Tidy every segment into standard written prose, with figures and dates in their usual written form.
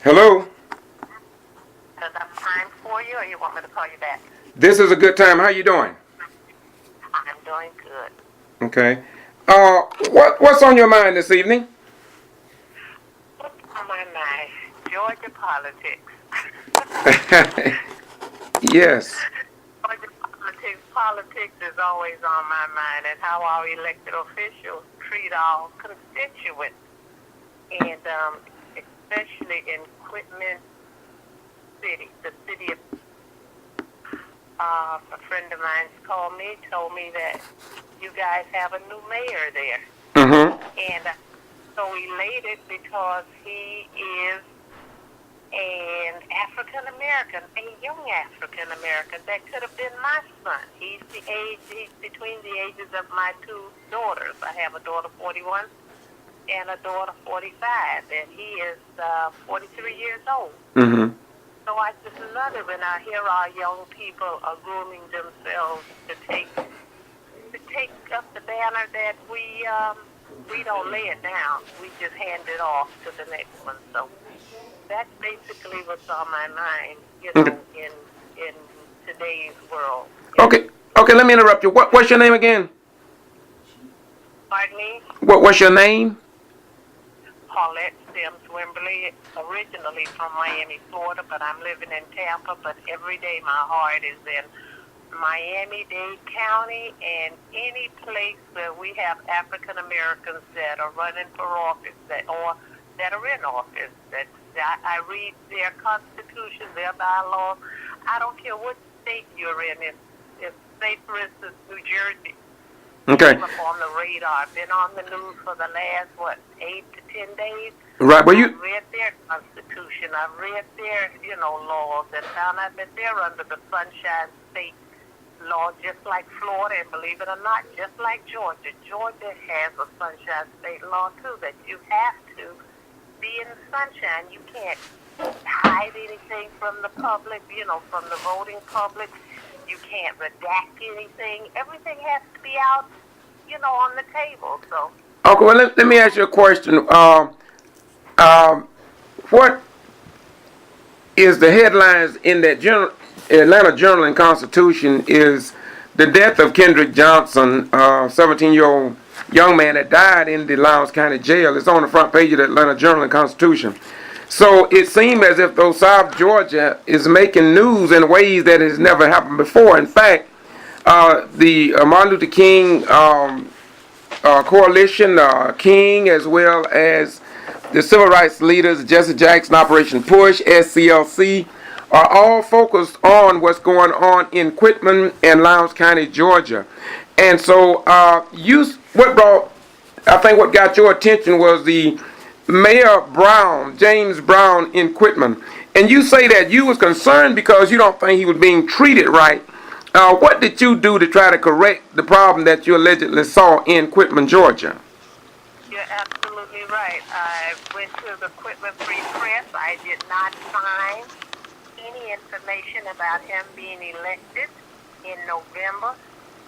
Hello? Is that time for you, or you want me to call you back? This is a good time. How you doing? I'm doing good. Okay. What's on your mind this evening? What's on my mind? Georgia politics. Yes. Georgia politics is always on my mind, and how our elected officials treat our constituents, and especially in Quitman City, the city of. A friend of mine told me that you guys have a new mayor there, Mm-hmm. and so elated because he is an African American, a young African American that could have been my son. He's between the ages of my two daughters. I have a daughter 41 and a daughter 45, and he is 43 years old. Mm-hmm. So I just love it when I hear our young people are grooming themselves to take up the banner that we don't lay it down. We just hand it off to the next one. So that's basically what's on my mind, Okay. in today's world. Okay. Okay. Let me interrupt you. What's your name again? Pardon me? What's your name? Paulette Sims Wimberly, originally from Miami, Florida, but I'm living in Tampa. But every day my heart is in Miami-Dade County and any place where we have African Americans that are running for office or that are in office. I read their constitution, their bylaws. I don't care what state you're in. If say, for instance, New Jersey. Okay. Came up on the radar. Been on the news for the last 8 to 10 days. Right. Well, I've read their constitution. I've read their laws, and found out that they're under the Sunshine State law, just like Florida, and believe it or not, just like Georgia. Georgia has a Sunshine State law too, that you have to be in the sunshine. You can't hide anything from the public, from the voting public. You can't redact anything. Everything has to be out, on the table. So. okay. Well, let me ask you a question. What is the headlines in that Atlanta Journal and Constitution is the death of Kendrick Johnson, 17-year-old young man that died in the Lowndes County Jail. It's on the front page of the Atlanta Journal and Constitution. So it seemed as if though South Georgia is making news in ways that has never happened before. In fact, the Martin Luther King Coalition, King, as well as the civil rights leaders, Jesse Jackson, Operation Push, SCLC, are all focused on what's going on in Quitman and Lowndes County, Georgia. And so, what got your attention was the Mayor Brown, James Brown in Quitman. And you say that you was concerned because you don't think he was being treated right. What did you do to try to correct the problem that you allegedly saw in Quitman, Georgia? You're absolutely right. I went to the Quitman Free Press. I did not find any information about him being elected in November,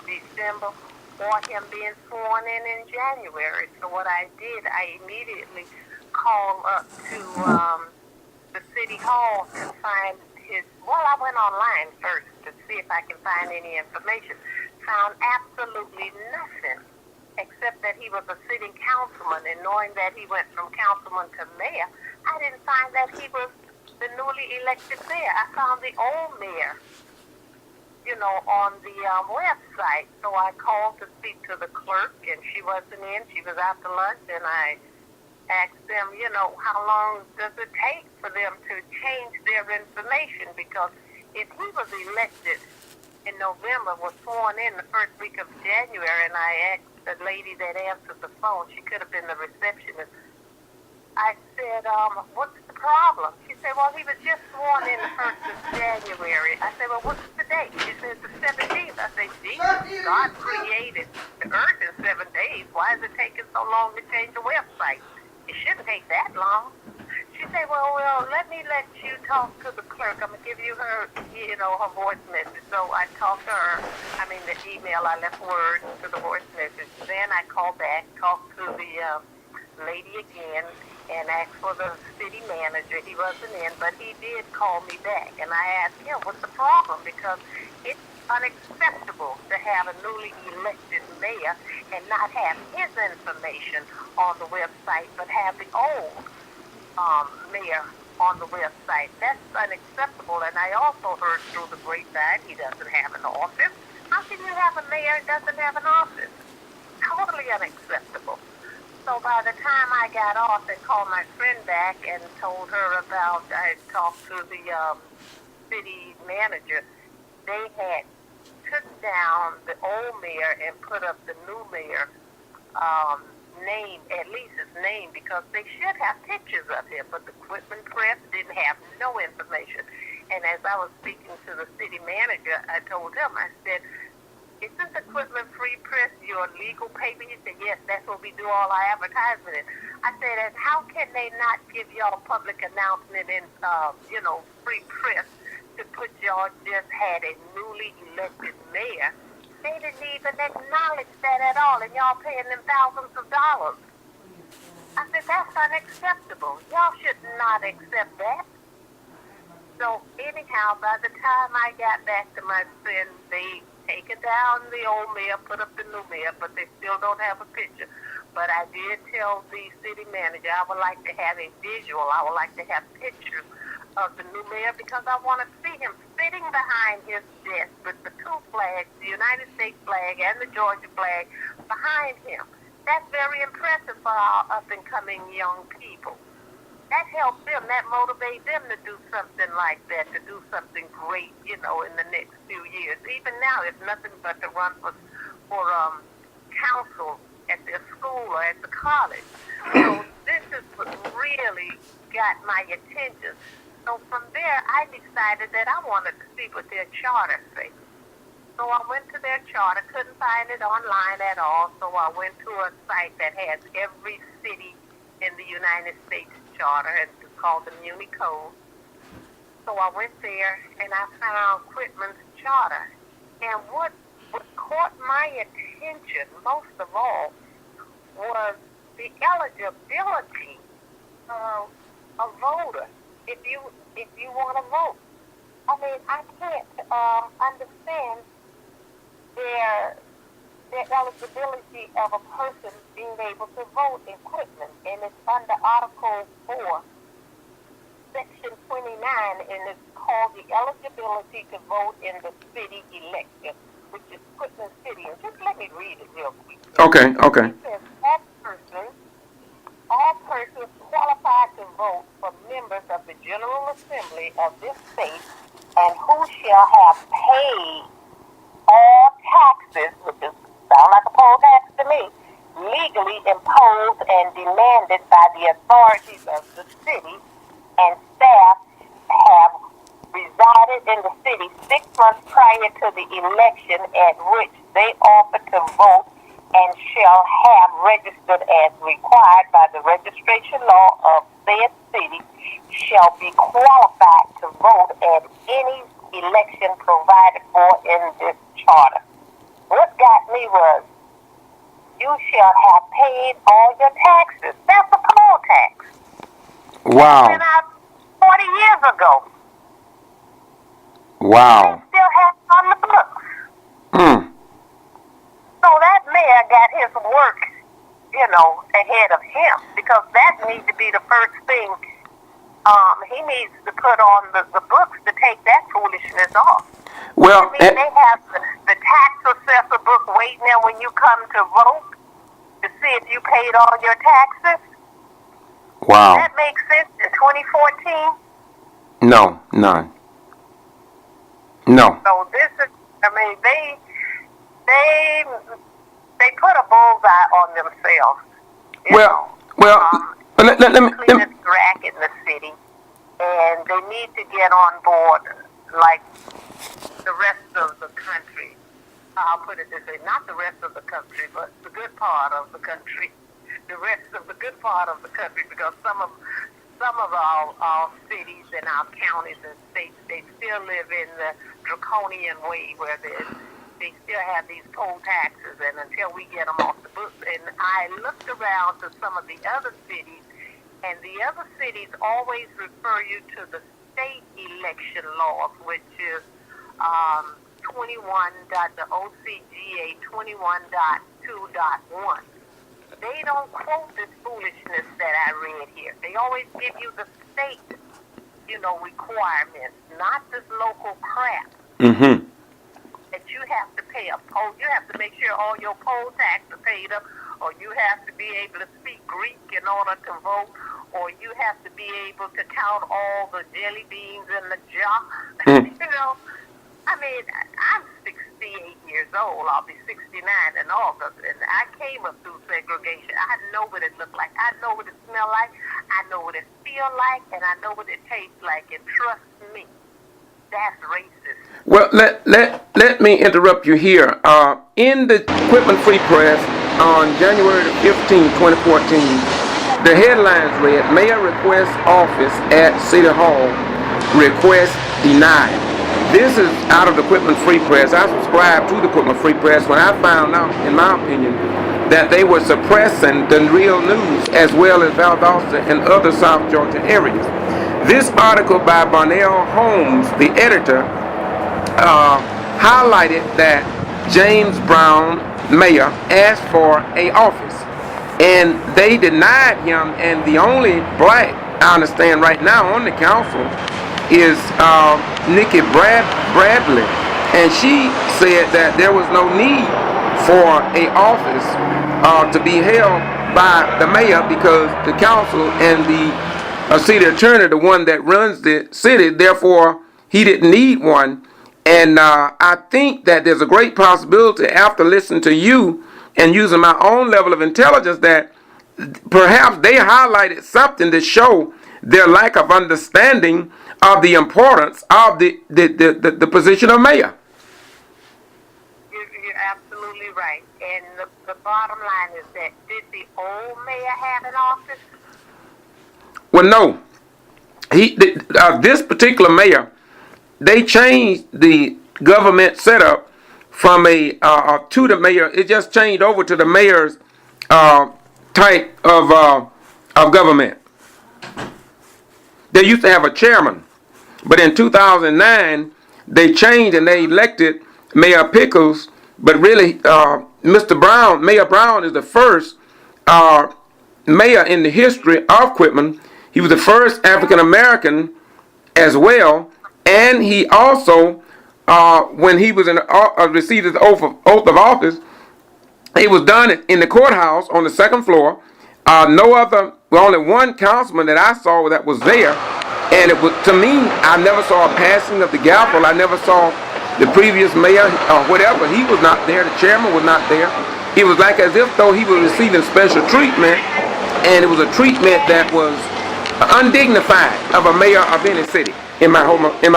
December, or him being sworn in January. So what I did, I immediately called up to the City Hall to find I went online first to see if I can find any information. Found absolutely nothing, except that he was a sitting councilman, and knowing that he went from councilman to mayor, I didn't find that he was the newly elected mayor. I found the old mayor, on the website. So I called to speak to the clerk, and she wasn't in. She was out to lunch, and I asked them, how long does it take for them to change their information? Because if he was elected in November, was sworn in the first week of January, and I asked the lady that answered the phone, she could have been the receptionist, I said, what's the problem? She said, well, he was just sworn in the 1st of January. I said, well, what's the date? She said, the 17th. I said, Jesus, God created the earth in 7 days. Why is it taking so long to change the website? It shouldn't take that long. She said, well, let me let you talk to the clerk. I'm going to give you her, her voice message. So I talked to her. The email, I left word to the voice message. Then I called back, talked to the lady again and asked for the city manager. He wasn't in, but he did call me back, and I asked him what's the problem, because it's unacceptable to have a newly elected mayor and not have his information on the website, but have the old mayor on the website. That's unacceptable. And I also heard through the grapevine he doesn't have an office. How can you have a mayor who doesn't have an office? Totally unacceptable. So by the time I got off and called my friend back and told her about, I talked to the city manager, they had took down the old mayor and put up the new mayor name, at least his name, because they should have pictures of him, but the Quitman press didn't have no information. And as I was speaking to the city manager, I told him, I said, isn't the Quitman Free Press your legal paper? He said, yes, that's what we do all our advertisement in. I said, and how can they not give y'all a public announcement in, free press to put y'all just had a newly elected mayor? They didn't even acknowledge that at all, and y'all paying them thousands of dollars. I said, that's unacceptable. Y'all should not accept that. So anyhow, by the time I got back to my friend, they taken down the old mayor, put up the new mayor, but they still don't have a picture. But I did tell the city manager I would like to have a visual. I would like to have pictures of the new mayor, because I want to see him sitting behind his desk with the two flags, the United States flag and the Georgia flag, behind him. That's very impressive for our up-and-coming young people. That helps them, that motivates them to do something like that, to do something great, in the next few years. Even now, it's nothing but to run for council at their school or at the college. So this has really got my attention. So from there, I decided that I wanted to see what their charter said. So I went to their charter, couldn't find it online at all, so I went to a site that has every city in the United States charter, and it's called the Muni Code. So I went there, and I found Quitman's charter. And what caught my attention most of all was the eligibility of a voter. If you want to vote, I mean, I can't understand their eligibility of a person being able to vote in Quitman, and it's under Article 4, Section 29, and it's called the eligibility to vote in the city election, which is Quitman City. And just let me read it real quick. Okay. It says, all persons qualified to vote for members of the General Assembly of this state, and who shall have paid all taxes, which sound like a poll tax to me, legally imposed and demanded by the authorities of the city, and staff have resided in the city 6 months prior to the election at which they offer to vote, and shall have registered as required by the registration law of said city, shall be qualified to vote at any election provided for in this charter. What got me was, you shall have paid all your taxes. That's a poll tax. Wow. It went out 40 years ago. Wow. They still have it on the books. So that mayor got his work, ahead of him, because that needs to be the first thing. He needs to put on the books to take that foolishness off. Well, they have the tax assessor book waiting there when you come to vote to see if you paid all your taxes. Wow. That makes sense in 2014? No, none. No. So this is, they put a bullseye on themselves. Let me. Cleanest rack in the city, and they need to get on board like the rest of the country. I'll put it this way: not the rest of the country, but the good part of the country. The rest of the good part of the country, because some of our cities and our counties and states, they still live in the draconian way where they they still have these poll taxes, and until we get them off the books. And I looked around to some of the other cities, and the other cities always refer you to the state election laws, which is 21. The OCGA 21.2.1. They don't quote this foolishness that I read here. They always give you the state, requirements, not this local crap. Mm-hmm. That you have to pay a poll. You have to make sure all your poll tax are paid up, or you have to be able to speak Greek in order to vote, or you have to be able to count all the jelly beans in the jar. Mm. I'm 68 years old. I'll be 69 in August, and I came up through segregation. I know what it looked like. I know what it smelled like. I know what it feels like, and I know what it tastes like. And trust me, that's racist. Well, let me interrupt you here. In the Quitman Free Press on January 15, 2014, the headlines read, Mayor requests office at City Hall, request denied. This is out of the Quitman Free Press. I subscribed to the Quitman Free Press when I found out, in my opinion, that they were suppressing the real news as well as Valdosta and other South Georgia areas. This article by Barnell Holmes, the editor, highlighted that James Brown, mayor, asked for an office, and they denied him. And the only black I understand right now on the council is Nikki Bradley, and she said that there was no need for an office to be held by the mayor because the council and the city attorney, the one that runs the city, therefore he didn't need one. And I think that there's a great possibility, after listening to you and using my own level of intelligence, that perhaps they highlighted something to show their lack of understanding of the importance of the position of mayor. You're absolutely right. And the bottom line is that, did the old mayor have an office? Well, no. This particular mayor, they changed the government setup from to the mayor. It just changed over to the mayor's type of government. They used to have a chairman, but in 2009 they changed and they elected Mayor Pickles. But really, Mayor Brown is the first mayor in the history of Quitman. He was the first African American as well, and he also, when he was received his oath of office, it was done in the courthouse on the second floor. Only one councilman that I saw that was there, and it was, to me, I never saw a passing of the gavel. I never saw the previous mayor or whatever. He was not there. The chairman was not there. It was like as if though he was receiving special treatment, and it was a treatment that was undignified of a mayor of any city, in my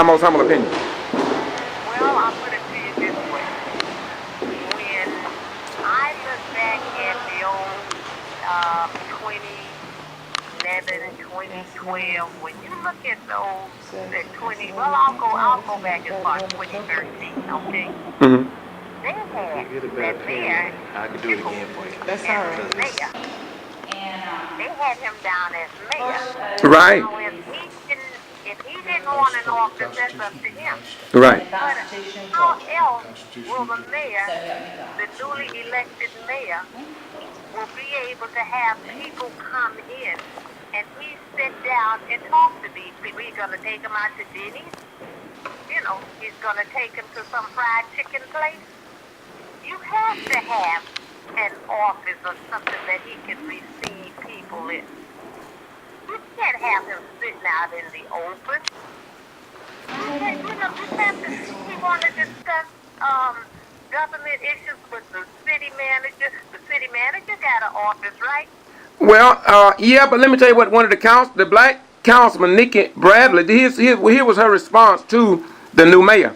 most humble opinion. Well, I'll put it to you this way. When I look back at the old 2011, 2012, when you look at those, I'll go back as far as 2013, okay? Mm-hmm. They had that mayor, I could do it again for you. That's all right. Mayor. They had him down as mayor. Right. So if he didn't want an office, that's up to him. Right. But how else will the mayor, the newly elected mayor, will be able to have people come in and he sit down and talk to these people? He's going to take them out to Denny's. He's going to take them to some fried chicken place. You have to have an office or something that he can receive people in. You can't have him sitting out in the open. He want to discuss government issues with the city manager. The city manager got an office, right? Well, yeah, but let me tell you what one of the black councilman, Nikki Bradley, here was her response to the new mayor.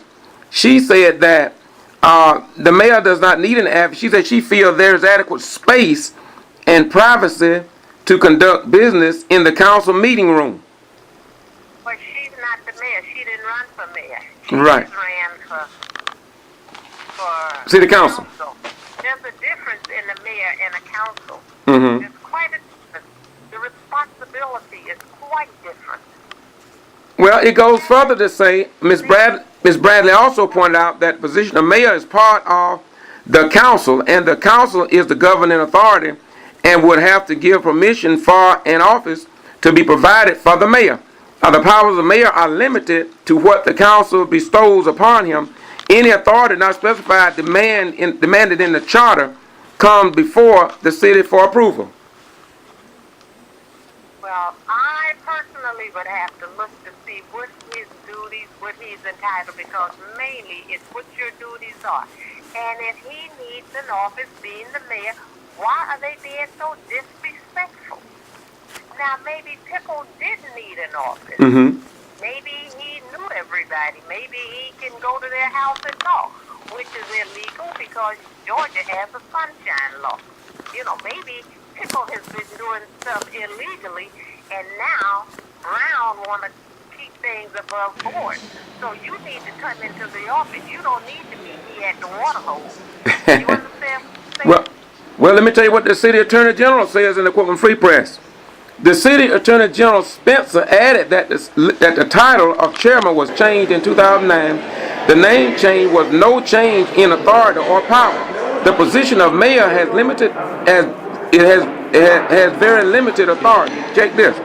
She said that the mayor does not need an advocate. She said she feels there's adequate space and privacy to conduct business in the council meeting room. But she's not the mayor. She didn't run for mayor. She Right. just ran for for City council. There's a difference in the mayor and a council. Mm-hmm. There's quite a difference. The responsibility is quite different. Well, it goes further to say, Ms. Bradley also pointed out that the position of mayor is part of the council, and the council is the governing authority and would have to give permission for an office to be provided for the mayor. The powers of the mayor are limited to what the council bestows upon him. Any authority not specified demanded in the charter comes before the city for approval. Well, I personally would have to look to see what his duties, what he's entitled, because mainly it's what your duties are. And if he needs an office, being the mayor, why are they being so disrespectful? Now, maybe Pickle didn't need an office. Mm-hmm. Maybe he knew everybody. Maybe he can go to their house and talk, which is illegal because Georgia has a sunshine law. You know, maybe Pickle has been doing stuff illegally, and now Brown want to keep things above board. So you need to come into the office. You don't need to meet me at the water hole. You understand what I'm saying? Well, let me tell you what the city attorney general says in the Quitman Free Press. The city attorney general Spencer added that the title of chairman was changed in 2009. The name change was no change in authority or power. The position of mayor has very limited authority. Check this.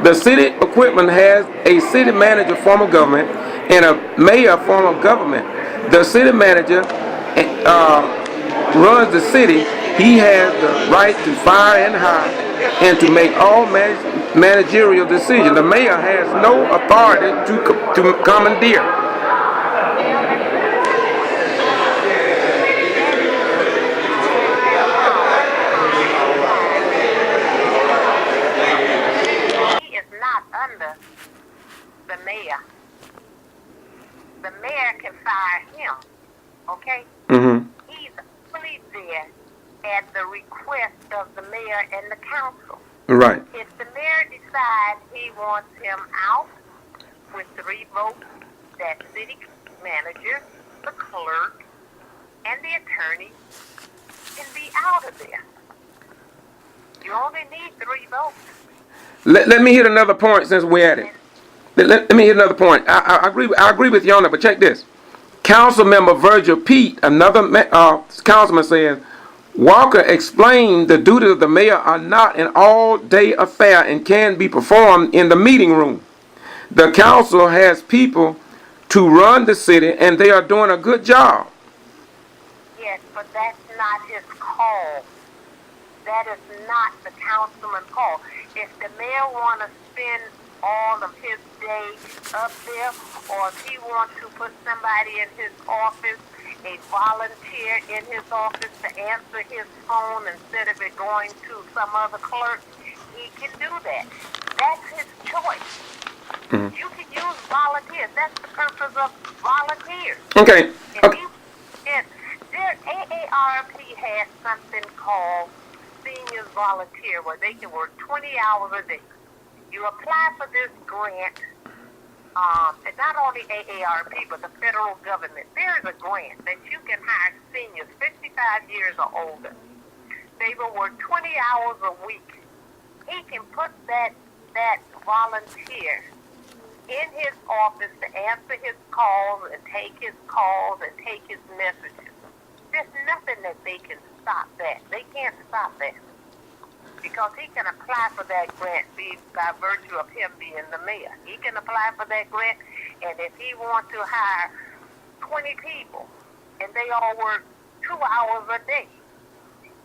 The city of Quitman has a city manager form of government and a mayor form of government. The city manager runs the city. He has the right to fire and hire and to make all managerial decisions. The mayor has no authority to commandeer. He is not under the mayor. The mayor can fire him, okay? Mm-hmm. He's only there at the request of the mayor and the council. Right. If the mayor decides he wants him out with 3 votes, that city manager, the clerk, and the attorney can be out of there. You only need 3 votes. Let me hit another point since we're at it. Let me hit another point. I agree with you on that, but check this. Council member Virgil Pete, another councilman, says Walker explained the duties of the mayor are not an all-day affair and can be performed in the meeting room. The council has people to run the city, and they are doing a good job. Yes, but that's not his call. That is not the councilman's call. If the mayor want to spend all of his day up there, or if he wants to put somebody in his office, a volunteer in his office to answer his phone instead of it going to some other clerk, he can do that. That's his choice. Mm-hmm. You can use volunteers. That's the purpose of volunteers. Okay. Their AARP has something called Seniors Volunteer, where they can work 20 hours a day. You apply for this grant, and not only AARP, but the federal government. There is a grant that you can hire seniors 55 years or older. They will work 20 hours a week. He can put that volunteer in his office to answer his calls and take his messages. There's nothing that they can stop that. They can't stop that. Because he can apply for that grant by virtue of him being the mayor. He can apply for that grant, and if he wants to hire 20 people, and they all work 2 hours a day,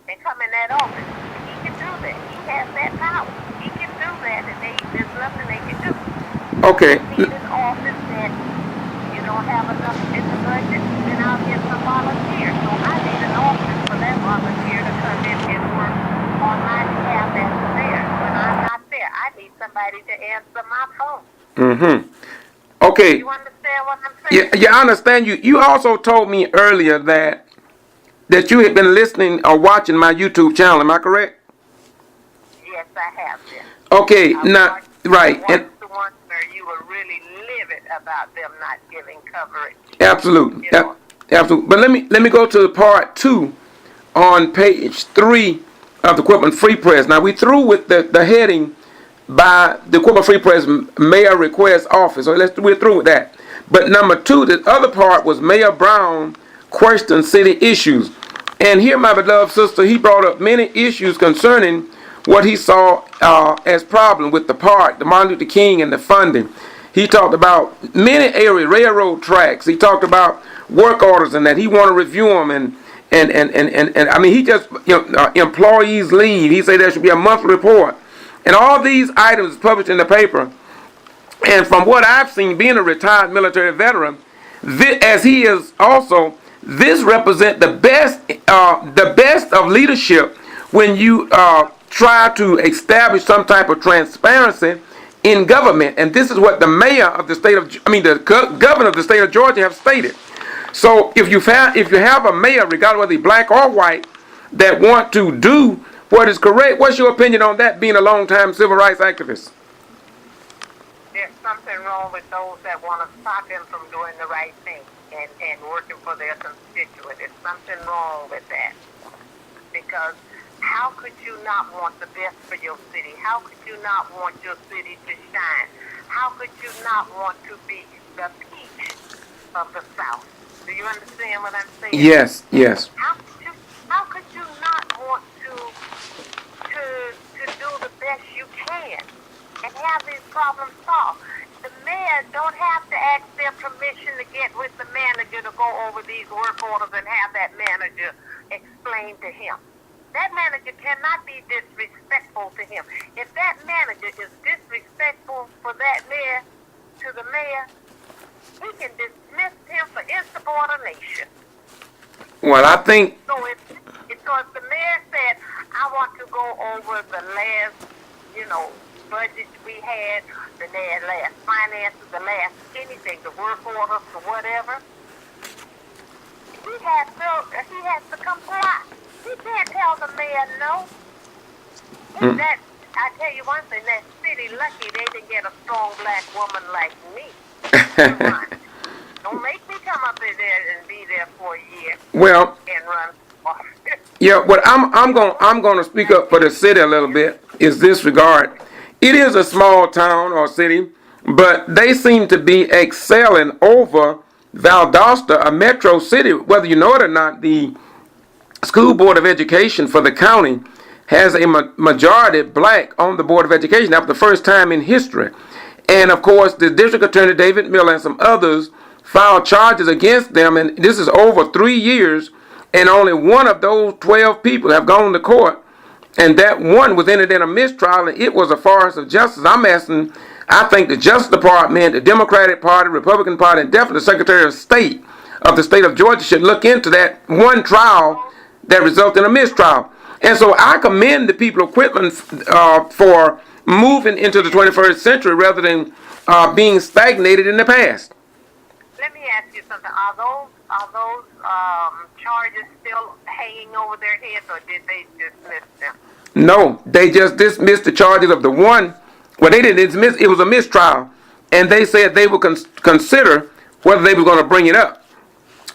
and come in that office, he can do that. He has that power. He can do that, and there's nothing they can do. Okay. If he's in office that you don't have enough in the budget, then I'll get some volunteers. So I need an office for that volunteer to come in and work on my behalf as the mayor. When I'm not there, I need somebody to answer my phone. Mm-hmm. Okay. You understand what I'm saying? Yeah, I understand you. You also told me earlier that you had been listening or watching my YouTube channel. Am I correct? Yes, I have been. Okay, now, right. And the one where you were really livid about them not giving coverage. Absolutely. Absolutely. But let me go to part 2 on page 3 of the Quitman Free Press. Now we through with the heading by the Quitman Free Press Mayor Request Office. So we're through with that. But number 2, the other part was Mayor Brown questioned city issues. And here, my beloved sister, he brought up many issues concerning what he saw as problem with the park, the Martin Luther King, and the funding. He talked about many areas, railroad tracks. He talked about work orders and that he want to review them and I mean, he just, employees leave. He said there should be a monthly report. And all these items published in the paper. And from what I've seen, being a retired military veteran, as he is also, this represents the best of leadership when you try to establish some type of transparency in government. And this is what the mayor of the state of, the governor of the state of Georgia have stated. So if you have a mayor, regardless whether he's black or white, that want to do what is correct, what's your opinion on that, being a long-time civil rights activist? There's something wrong with those that want to stop him from doing the right thing and working for their constituents. There's something wrong with that. Because how could you not want the best for your city? How could you not want your city to shine? How could you not want to be the peach of the South? Do you understand what I'm saying? Yes, yes. How could you not want to do the best you can and have these problems solved? The mayor don't have to ask their permission to get with the manager to go over these work orders and have that manager explain to him. That manager cannot be disrespectful to him. If that manager is disrespectful for that mayor, to the mayor, he can dismiss him for insubordination. Well, I think... So if the mayor said, I want to go over the last, budget we had, the last finances, the last anything, the work orders or whatever, he has to comply. He can't tell the mayor no. That, I tell you one thing, that city lucky they didn't get a strong black woman like me. Don't make me come up in there and be there for a year. Well, and run. Yeah, what I'm going to speak up for the city a little bit is this regard. It is a small town or city, but they seem to be excelling over Valdosta, a metro city. Whether you know it or not, the School Board of Education for the county has a majority black on the Board of Education. That was the first time in history. And of course, the District Attorney David Miller and some others filed charges against them, and this is over 3 years, and only one of those 12 people have gone to court, and that one was entered in a mistrial, and it was a farce of justice. I'm asking, I think the Justice Department, the Democratic Party, Republican Party, and definitely the Secretary of State of the state of Georgia should look into that one trial that resulted in a mistrial. And so I commend the people of Quitman for moving into the 21st century rather than being stagnated in the past. Let me ask you something. Are those charges still hanging over their heads, or did they dismiss them? No, they just dismissed the charges of the one. Well, they didn't dismiss. It was a mistrial, and they said they would consider whether they were going to bring it up.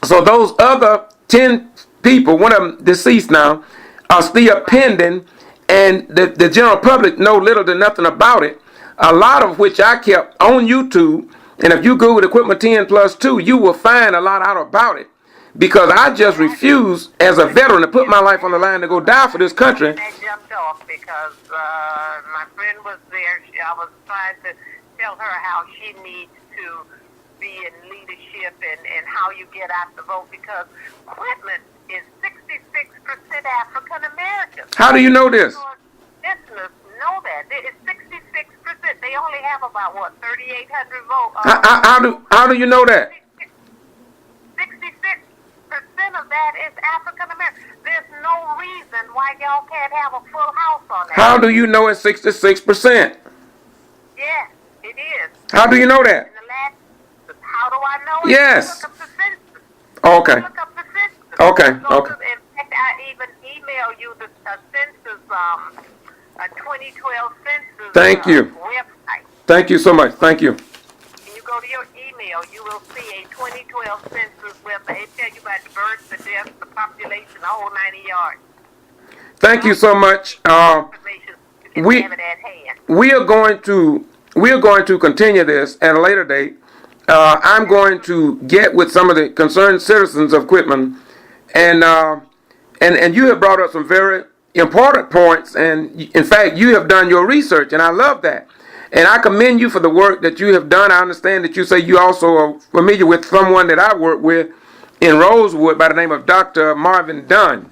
So those other 10 people, one of them deceased now, are still pending, and the general public know little to nothing about it, a lot of which I kept on YouTube. And if you Google Equipment 10+2, you will find a lot out about it. Because I just refuse, as a veteran, to put my life on the line to go die for this country. I jumped off because my friend was there. I was trying to tell her how she needs to be in leadership and how you get out the vote, because Quitman is 66% African Americans. How do you know this? Listeners know that. It's 66%. They only have about, 3,800 votes. How do you know that? 66% of that is African American. There's no reason why y'all can't have a full house on that. How do you know it's 66%? Yes, it is. How do you know that? How do I know it? Yes. Look up the census. Okay. Look up the census. Okay. Okay. In fact, I even emailed you the census, a 2012 census. Thank you. Website. Thank you so much. Thank you. When you go to your email, you will see a 2012 census website. It tells you by population, the whole 90 yards. Thank you so much. Information, you We have it at hand. we are going to continue this at a later date. I'm going to get with some of the concerned citizens of Quitman, and you have brought up some very important points. And in fact, you have done your research, and I love that. And I commend you for the work that you have done. I understand that you say you also are familiar with someone that I work with in Rosewood by the name of Dr. Marvin Dunn.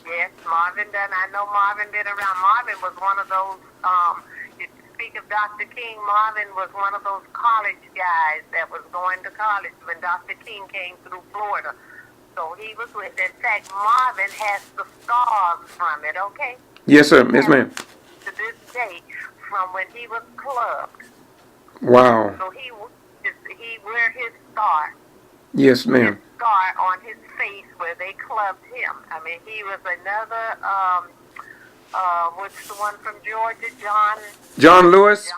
Yes, Marvin Dunn. I know Marvin been around. Marvin was one of those, you speak of Dr. King, Marvin was one of those college guys that was going to college when Dr. King came through Florida. So he was with, in fact, Marvin has the scars from it, okay? Yes, sir. Yes, ma'am. To this day, from when he was clubbed. Wow. So he wear his scar. Yes, ma'am. His scar on his face where they clubbed him. I mean, he was another, what's the one from Georgia? John Lewis?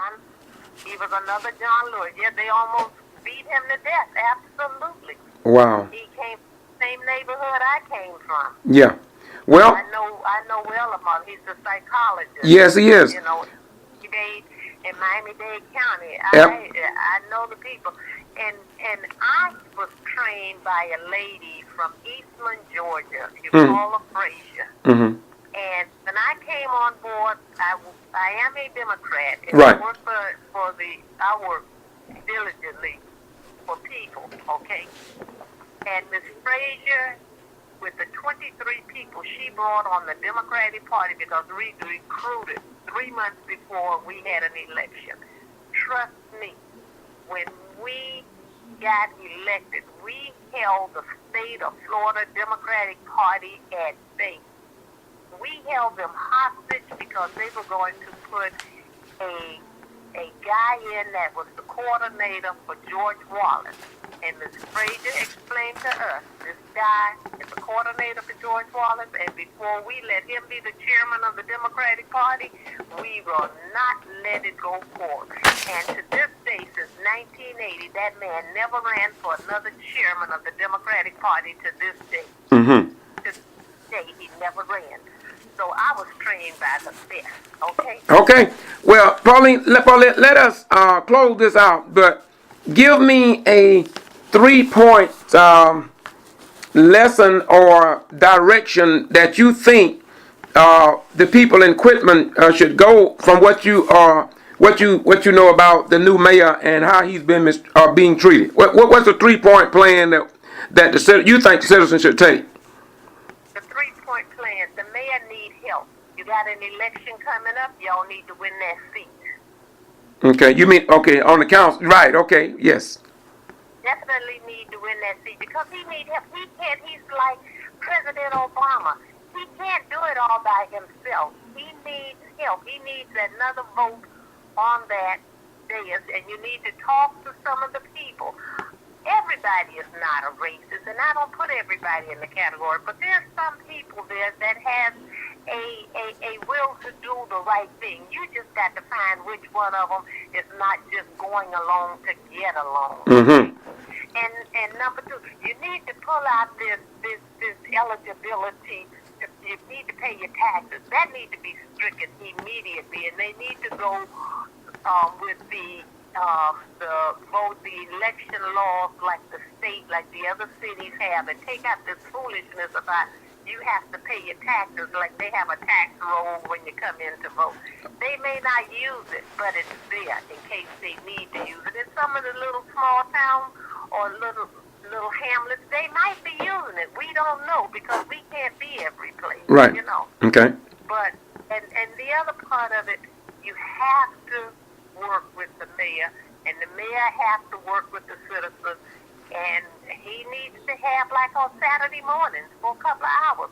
He was another John Lewis. Yeah, they almost beat him to death. Absolutely. Wow. He came from the same neighborhood I came from. Yeah. Well, I know well about him. He's a psychologist. yes, he is. You know, he stayed in Miami-Dade County. Yep. I know the people. And I was trained by a lady from Eastland, Georgia. You call her Frazier. Mm-hmm. And when I came on board, I am a Democrat. And Right. I work diligently for people, okay? And Miss Frazier, with the 23 people she brought on the Democratic Party, because we recruited 3 months before we had an election. Trust me, when we got elected, we held the state of Florida Democratic Party at bay. We held them hostage because they were going to put a guy in that was the coordinator for George Wallace. And Ms. Frazier explained to us, this guy is the coordinator for George Wallace, and before we let him be the chairman of the Democratic Party, we will not let it go forward. And to this day, since 1980, that man never ran for another chairman of the Democratic Party to this day. Mm-hmm. To this day, he never ran. So I was trained by the best, okay? Okay. Well, Pauline, let us close this out, but give me a 3-point lesson or direction that you think the people in Quitman should go from what you know about the new mayor and how he's been being treated. What's the 3-point plan that you think the citizens should take? The 3-point plan, the mayor needs help. You got an election coming up, y'all need to win that seat. Okay, you mean, okay, on the council, right, okay, yes. Definitely need to win that seat because he needs help. He's like President Obama. He can't do it all by himself. He needs help. He needs another vote on that dais, and you need to talk to some of the people. Everybody is not a racist, and I don't put everybody in the category, but there's some people there that have a will to do the right thing. You just got to find which one of them is not just going along to get along. Mm-hmm. And number 2, you need to pull out this eligibility. You need to pay your taxes. That needs to be stricken immediately, and they need to go with the election laws like the state, like the other cities have, and take out this foolishness about you have to pay your taxes like they have a tax roll when you come in to vote. They may not use it, but it's there in case they need to use it. In some of the little small towns or little hamlets, they might be using it. We don't know because we can't be every place. Right. You know. Okay. But and the other part of it, you have to work with the mayor, and the mayor has to work with the citizens, and he needs to have, like on Saturday mornings for a couple of hours,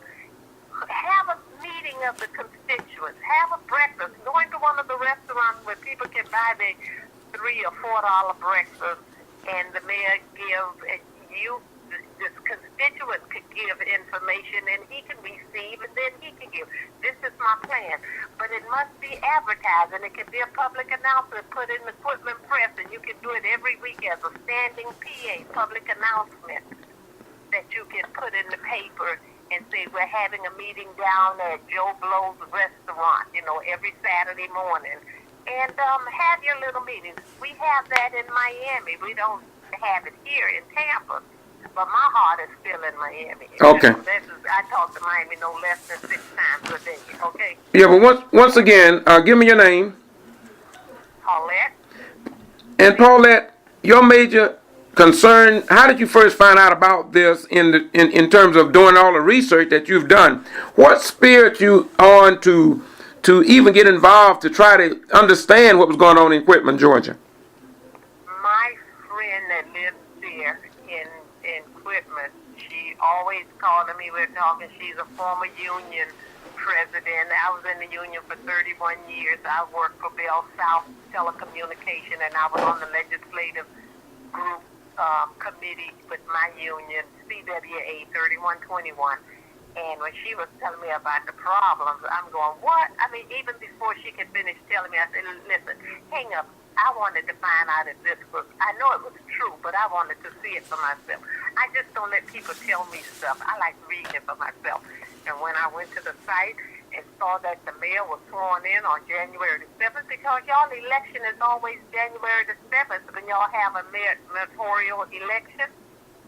have a meeting of the constituents, have a breakfast, going to one of the restaurants where people can buy their $3 or $4 breakfast, and the mayor this constituent could give information, and he can receive, and then he can give. This is my plan. But it must be advertised, and it can be a public announcement put in the Quitman Press, and you can do it every week as a standing PA, public announcement. that you can put in the paper and say we're having a meeting down at Joe Blow's restaurant, every Saturday morning. And have your little meetings. We have that in Miami. We don't have it here in Tampa. But my heart is still in Miami. Okay. I talk to Miami no less than 6 times a day, okay? Yeah, but once again, give me your name. Paulette? And Paulette, your major concern, how did you first find out about this in terms of doing all the research that you've done? What spurred you on to even get involved to try to understand what was going on in Quitman, Georgia? My friend that lives there in Quitman, she always called me. We're talking. She's a former union president. I was in the union for 31 years. I worked for Bell South Telecommunication, and I was on the legislative group committee with my union, CWA 3121. And when she was telling me about the problems, I'm going, what? I mean, even before she could finish telling me, I said, listen, hang up. I wanted to find out if this was, I know it was true, but I wanted to see it for myself. I just don't let people tell me stuff. I like reading it for myself. And when I went to the site and saw that the mayor was sworn in on January the 7th, because y'all election is always January the 7th when y'all have a mayoral election.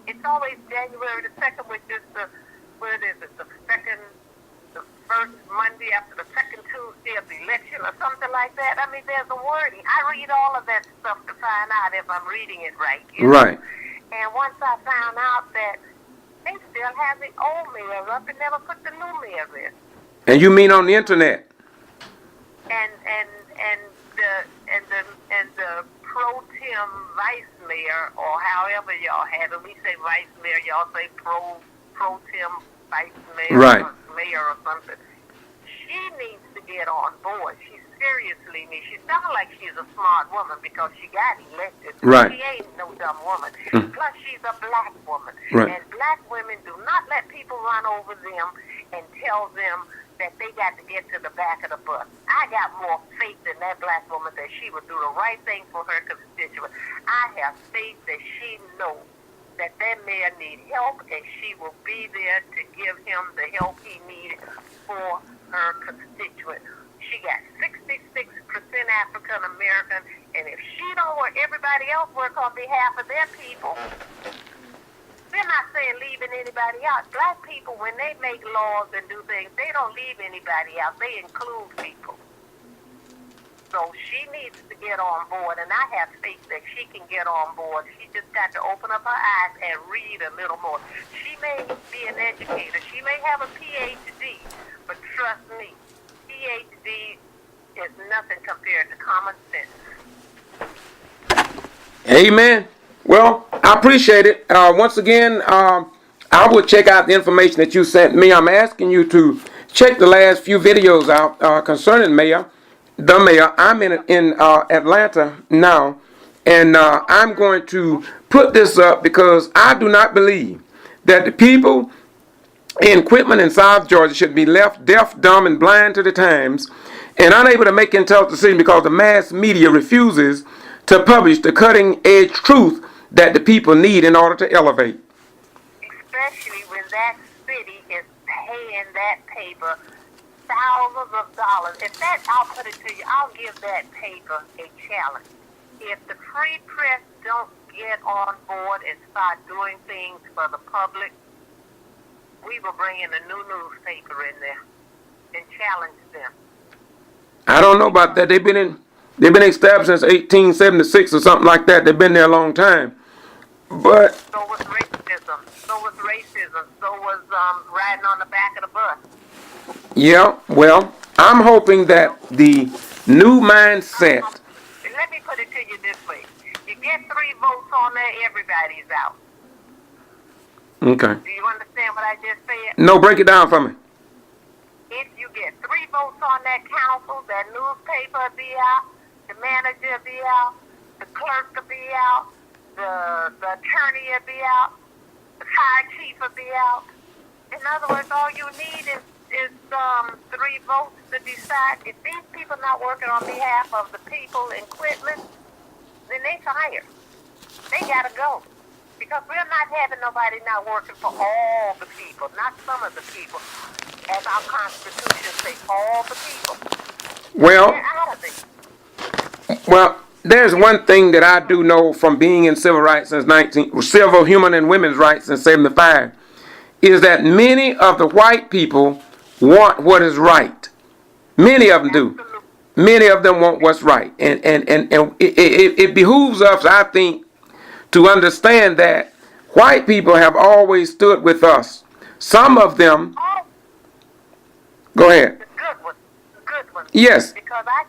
It's always January the 2nd, which is the first Monday after the second Tuesday of the election or something like that. I mean, there's a wording. I read all of that stuff to find out if I'm reading it right. Right. And once I found out that they still have the old mayor up and never put the new mayor in. And you mean on the internet? And the pro tem vice mayor, or however y'all have it. We say vice mayor, y'all say pro tem vice mayor, right, or mayor or something. She needs to get on board. She seriously needs. She sounds like she's a smart woman because she got elected. Right. She ain't no dumb woman. Plus, she's a black woman. Right. And black women do not let people run over them and tell them that they got to get to the back of the bus. I got more faith in that black woman that she would do the right thing for her constituents. I have faith that she knows that mayor needs help, and she will be there to give him the help he needs for her constituents. She got 66% African American, and if she don't work, everybody else work on behalf of their people. They're not saying leaving anybody out. Black people, when they make laws and do things, they don't leave anybody out. They include people. So she needs to get on board, and I have faith that she can get on board. She just got to open up her eyes and read a little more. She may be an educator. She may have a PhD, but trust me, PhD is nothing compared to common sense. Amen. Well, I appreciate it. Once again, I will check out the information that you sent me. I'm asking you to check the last few videos out concerning the mayor. I'm in Atlanta now, and I'm going to put this up because I do not believe that the people in Quitman and South Georgia should be left deaf, dumb, and blind to the times and unable to make intelligent decisions because the mass media refuses to publish the cutting-edge truth that the people need in order to elevate. Especially when that city is paying that paper thousands of dollars. In fact, I'll put it to you, I'll give that paper a challenge. If the free press don't get on board and start doing things for the public, we will bring in a new newspaper in there and challenge them. I don't know about that. They've been established since 1876 or something like that. They've been there a long time. But so was racism. So was riding on the back of the bus. Yeah, well, I'm hoping that the new mindset. Let me put it to you this way. You get 3 votes on there, everybody's out. Okay. Do you understand what I just said? No, break it down for me. If you get 3 votes on that council, that newspaper will be out, the manager will be out, the clerk will be out, the attorney will be out, the fire chief will be out. In other words, all you need is 3 votes to decide. If these people not working on behalf of the people in Quitman, then they fired. They gotta go. Because we're not having nobody not working for all the people, not some of the people. As our Constitution says, all the people. Well, They're out of it. well, there's one thing that I do know from being in civil rights since civil, human, and women's rights since '75, is that many of the white people want what is right. Many of them do. Absolutely. Many of them want what's right, and it behooves us, I think, to understand that white people have always stood with us. Some of them. Oh, Go ahead. the good ones. The good ones. Yes. Because I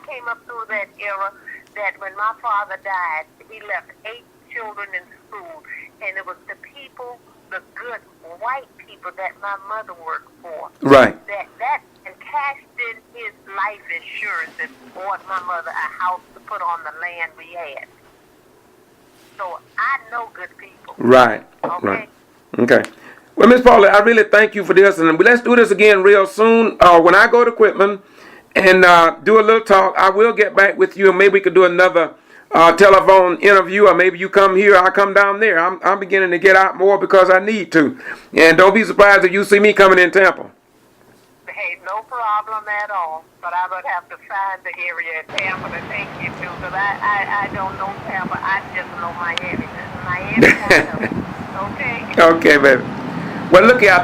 came up through that era that when my father died, he left 8 children in school. And it was the people, the good white people that my mother worked for. Right. That and cashed in his life insurance and bought my mother a house to put on the land we had. So I know good people. Right. Okay? Right. Okay. Well, Miss Paula, I really thank you for this, and let's do this again real soon. When I go to Quitman and do a little talk, I will get back with you, and maybe we could do another telephone interview, or maybe you come here, I come down there. I'm beginning to get out more because I need to, and don't be surprised if you see me coming in Tampa. Hey, no problem at all. But I would have to find the area in Tampa to take you to, because I don't know Tampa. I just know Miami. Okay? Okay, baby. Well, look here, I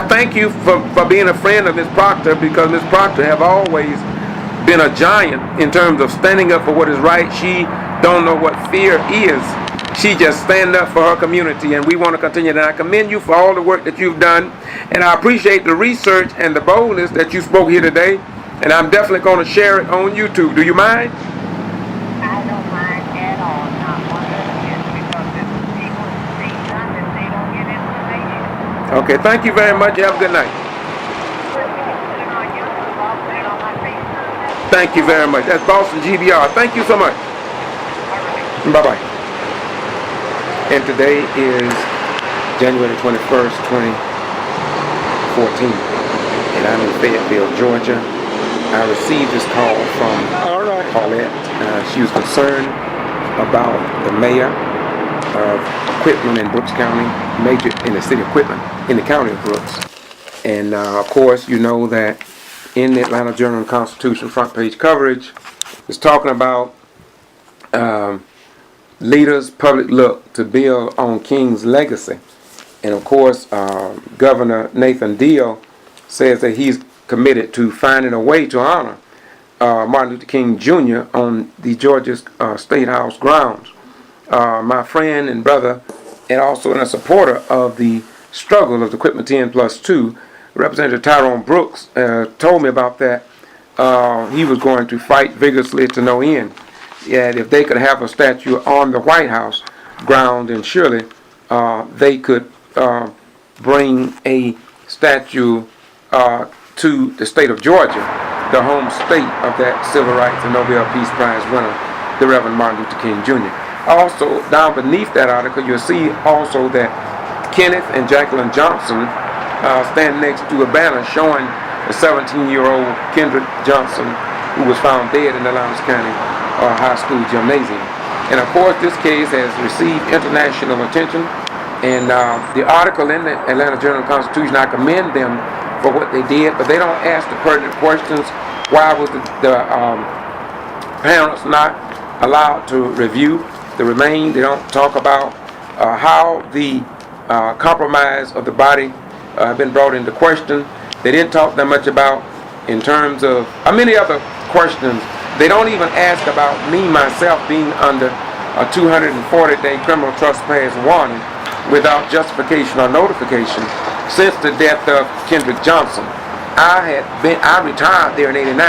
thank you for being a friend of Miss Proctor, because Miss Proctor have always been a giant in terms of standing up for what is right. She don't know what fear is. She just stand up for her community, and we want to continue. And I commend you for all the work that you've done, and I appreciate the research and the boldness that you spoke here today, and I'm definitely going to share it on YouTube. Do you mind? I don't mind at all. Not one bit, because if people see nothing, they don't get information. Okay, thank you very much. You have a good night. Put it on YouTube. I'll put it on my Facebook. Thank you very much. That's Boston G.B.R. Thank you so much. All right. Bye-bye. And today is January 21st, 2014. And I'm in Fayetteville, Georgia. I received this call from Paulette. She was concerned about the mayor of Quitman in Brooks County, major in the city of Quitman, in the county of Brooks. And of course, you know that in the Atlanta Journal-Constitution front page coverage, it's talking about leaders' public look to build on King's legacy. And of course, Governor Nathan Deal says that he's committed to finding a way to honor Martin Luther King Jr. on the Georgia State House grounds. My friend and brother, and also a supporter of the struggle of the Quitman 10+2, Representative Tyrone Brooks, told me about that. He was going to fight vigorously to no end. And if they could have a statue on the White House ground, then surely they could bring a statue to the state of Georgia, the home state of that Civil Rights and Nobel Peace Prize winner, the Reverend Martin Luther King Jr. Also, down beneath that article, you'll see also that Kenneth and Jacqueline Johnson stand next to a banner showing the 17-year-old Kendrick Johnson, who was found dead in the Lowndes County High School gymnasium. And of course, this case has received international attention. And the article in the Atlanta Journal-Constitution, I commend them for what they did, but they don't ask the pertinent questions. Why was the parents not allowed to review the remains? They don't talk about how the compromise of the body have been brought into question. They didn't talk that much about in terms of many other questions. They don't even ask about me, myself, being under a 240-day criminal trespass warning without justification or notification since the death of Kendrick Johnson. I retired there in '89,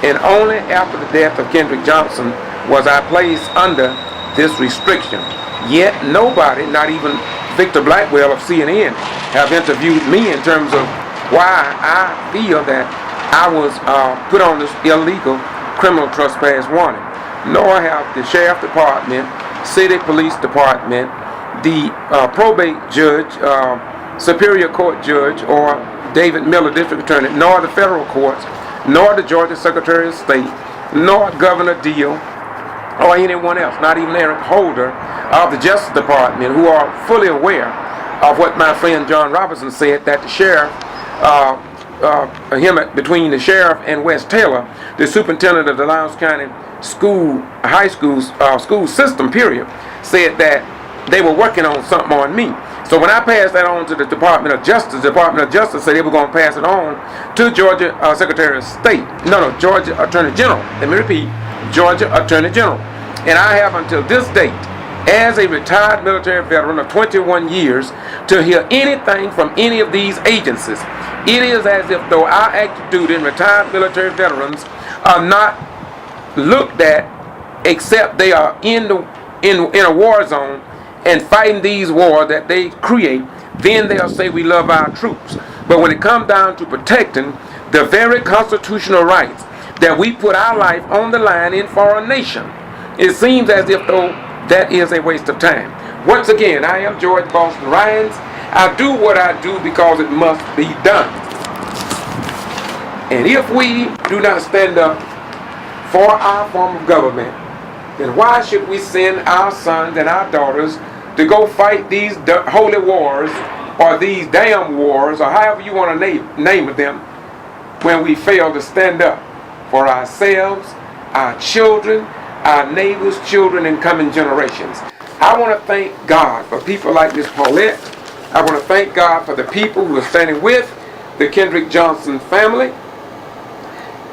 and only after the death of Kendrick Johnson was I placed under this restriction. Yet nobody, not even Victor Blackwell of CNN, have interviewed me in terms of why I feel that I was put on this illegal criminal trespass warning. Nor have the sheriff department, city police department, the probate judge, superior court judge, or David Miller, district attorney, nor the federal courts, nor the Georgia Secretary of State, nor Governor Deal, or anyone else, not even Eric Holder, of the Justice Department who are fully aware of what my friend John Robertson said, that the sheriff, between the sheriff and Wes Taylor, the superintendent of the Lowndes County high school system, period, said that they were working on something on me. So when I passed that on to the Department of Justice said they were going to pass it on to Georgia Secretary of State. Georgia Attorney General. Let me repeat, Georgia Attorney General. And I have until this date, as a retired military veteran of 21 years, to hear anything from any of these agencies. It is as if though our active duty and retired military veterans are not looked at, except they are in a war zone and fighting these wars that they create. Then they'll say we love our troops. But when it comes down to protecting the very constitutional rights that we put our life on the line in for a nation, it seems as if though that is a waste of time. Once again, I am George Boston Ryans. I do what I do because it must be done. And if we do not stand up for our form of government, then why should we send our sons and our daughters to go fight these holy wars, or these damn wars, or however you want to name them, when we fail to stand up for ourselves, our children, our neighbors' children, and coming generations? I want to thank God for people like Miss Paulette. I want to thank God for the people who are standing with the Kendrick Johnson family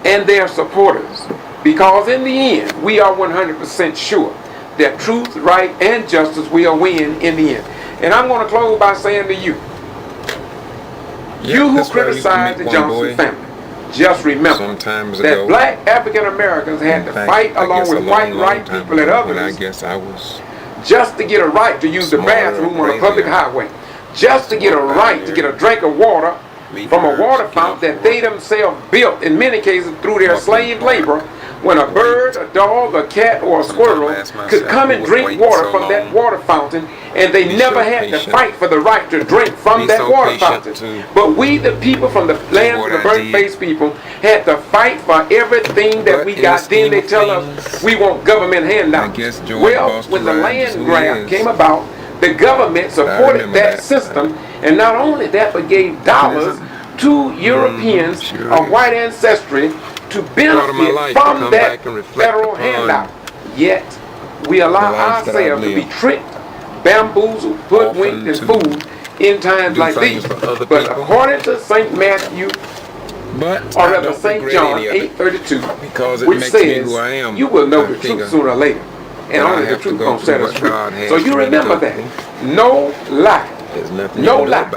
and their supporters. Because in the end, we are 100% sure that truth, right, and justice will win in the end. And I'm going to close by saying to you, you who criticize the Johnson family, just remember that black African Americans had to fight along with white people and others just to get a right to use the bathroom on a public highway, just to get a right to get a drink of water from a water fountain that they themselves built, in many cases through their slave labor, when a bird, a dog, a cat, or a squirrel could come and drink water from that water fountain, and they never had to fight for the right to drink from that water fountain. But we, the people from the land of the burnt-faced people, had to fight for everything that we got. Then they tell us we want government handouts. Well, when the land grab came about, the government supported that system, and not only that, but gave dollars to Europeans of white ancestry to benefit from that federal handout. Yet, we allow ourselves to be tricked, bamboozled, hoodwinked, and fooled in times like these. But according to St. Matthew, or rather St. John 8:32, which says, you will know the truth sooner or later, and only the truth gonna set us free. So you remember that. No lie. No lie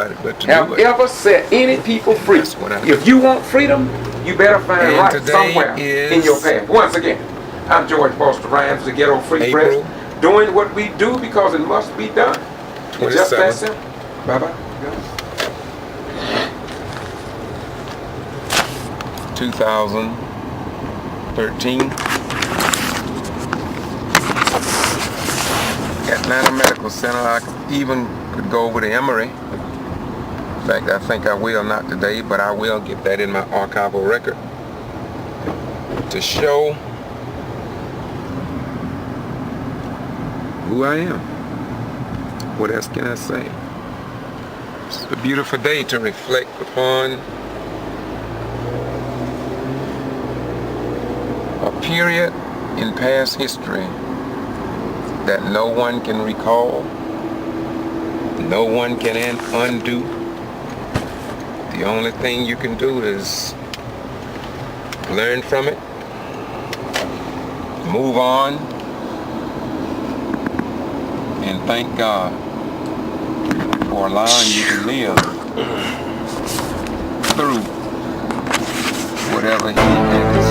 have ever set any people free. If you want freedom, you better find right somewhere in your path. Once again, I'm George Boston Ryans, the Ghetto Free Press, doing what we do because it must be done. It's just that simple. Bye-bye. 2013. Atlanta Medical Center. I even could go over to Emory. In fact, I think I will, not today, but I will get that in my archival record to show who I am. What else can I say? It's a beautiful day to reflect upon a period in past history that no one can recall, no one can undo. The only thing you can do is learn from it, move on, and thank God for allowing you to live through whatever He has